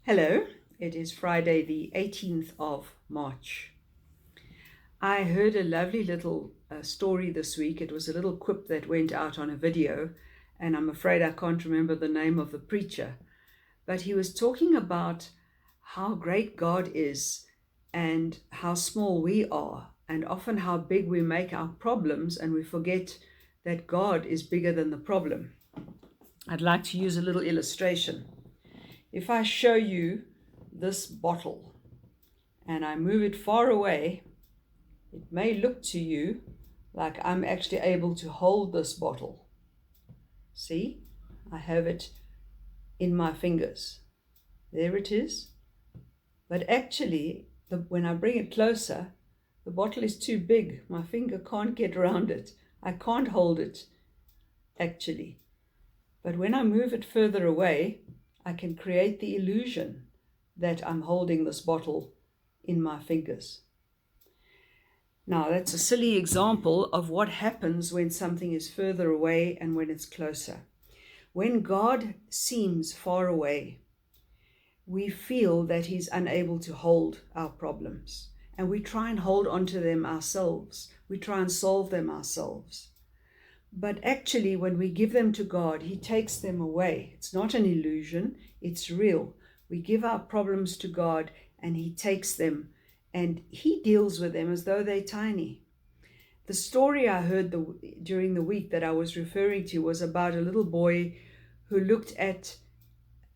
Hello, it is Friday the 18th of March. I heard a lovely little story this week. It was a little quip that went out on a video, and I'm afraid I can't remember the name of the preacher. But he was talking about how great God is and how small we are, and often how big we make our problems, and we forget that God is bigger than the problem. I'd like to use a little illustration. If I show you this bottle and I move it far away, it may look to you like I'm actually able to hold this bottle. See, I have it in my fingers. There it is. But actually, when I bring it closer, the bottle is too big. My finger can't get around it. I can't hold it, actually. But when I move it further away, I can create the illusion that I'm holding this bottle in my fingers. Now, that's a silly example of what happens when something is further away and when it's closer. When God seems far away, we feel that He's unable to hold our problems, and we try and hold on to them ourselves. We try and solve them ourselves. But actually, when we give them to God, He takes them away. It's not an illusion, it's real. We give our problems to God and He takes them and He deals with them as though they're tiny. The story I heard during the week that I was referring to was about a little boy who looked at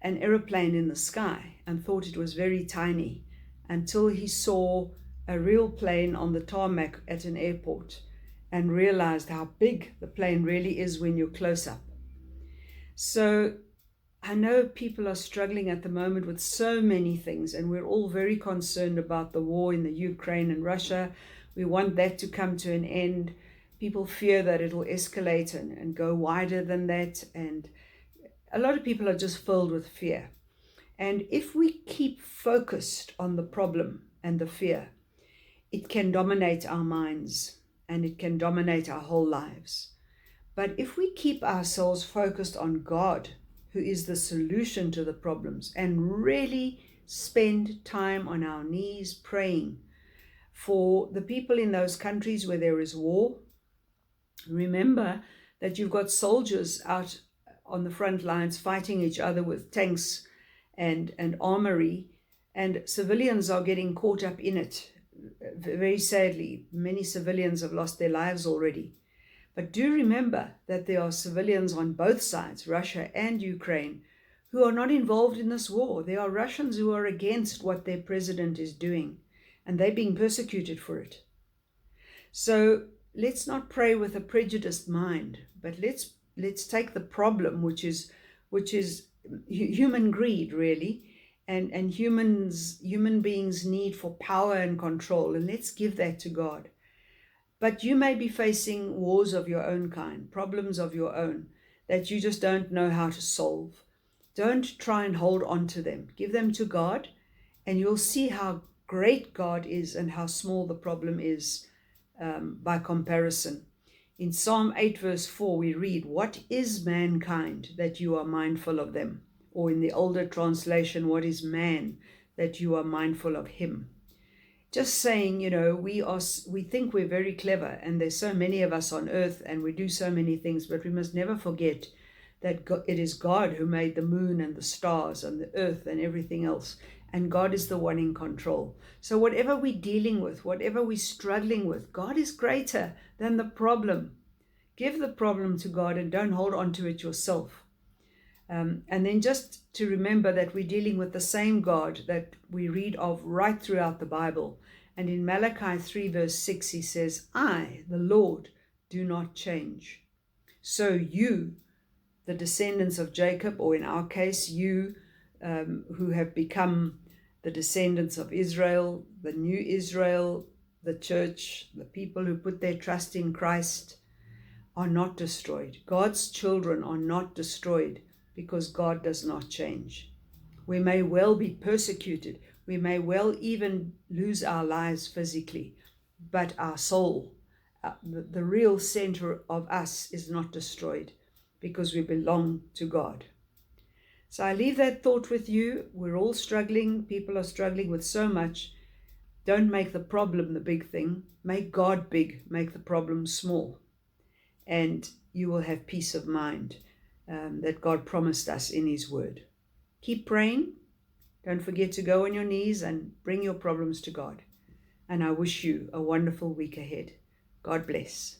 an aeroplane in the sky and thought it was very tiny until he saw a real plane on the tarmac at an airport and realized how big the plane really is when you're close up. So I know people are struggling at the moment with so many things, and we're all very concerned about the war in the Ukraine and Russia. We want that to come to an end. People fear that it'll escalate and go wider than that, and a lot of people are just filled with fear. And if we keep focused on the problem and the fear, it can dominate our minds and it can dominate our whole lives. But if we keep ourselves focused on God, who is the solution to the problems, and really spend time on our knees praying for the people in those countries where there is war, remember that you've got soldiers out on the front lines fighting each other with tanks and armory, and civilians are getting caught up in it. Very sadly, many civilians have lost their lives already. But do remember that there are civilians on both sides, Russia and Ukraine, who are not involved in this war. There are Russians who are against what their president is doing, and they're being persecuted for it. So let's not pray with a prejudiced mind, but let's take the problem, which is human greed, really, and human beings' need for power and control, and let's give that to God. But you may be facing wars of your own kind, problems of your own that you just don't know how to solve. Don't try and hold on to them. Give them to God, and you'll see how great God is and how small the problem is by comparison. In Psalm 8 verse 4 we read, "What is mankind that you are mindful of them?" Or in the older translation, "What is man that you are mindful of him?" Just saying, we think we're very clever, and there's so many of us on earth and we do so many things, but we must never forget that it is God who made the moon and the stars and the earth and everything else, and God is the one in control. So whatever we're dealing with, whatever we're struggling with, God is greater than the problem. Give the problem to God and don't hold on to it yourself. And then just to remember that we're dealing with the same God that we read of right throughout the Bible. And in Malachi 3 verse 6, He says, "I, the Lord, do not change. So you, the descendants of Jacob," or in our case, you who have become the descendants of Israel, the new Israel, the church, the people who put their trust in Christ, are not destroyed. God's children are not destroyed because God does not change. We may well be persecuted. We may well even lose our lives physically, but our soul, the real center of us, is not destroyed because we belong to God. So I leave that thought with you. We're all struggling. People are struggling with so much. Don't make the problem the big thing. Make God big. Make the problem small. And you will have peace of mind that God promised us in His Word. Keep praying. Don't forget to go on your knees and bring your problems to God. And I wish you a wonderful week ahead. God bless.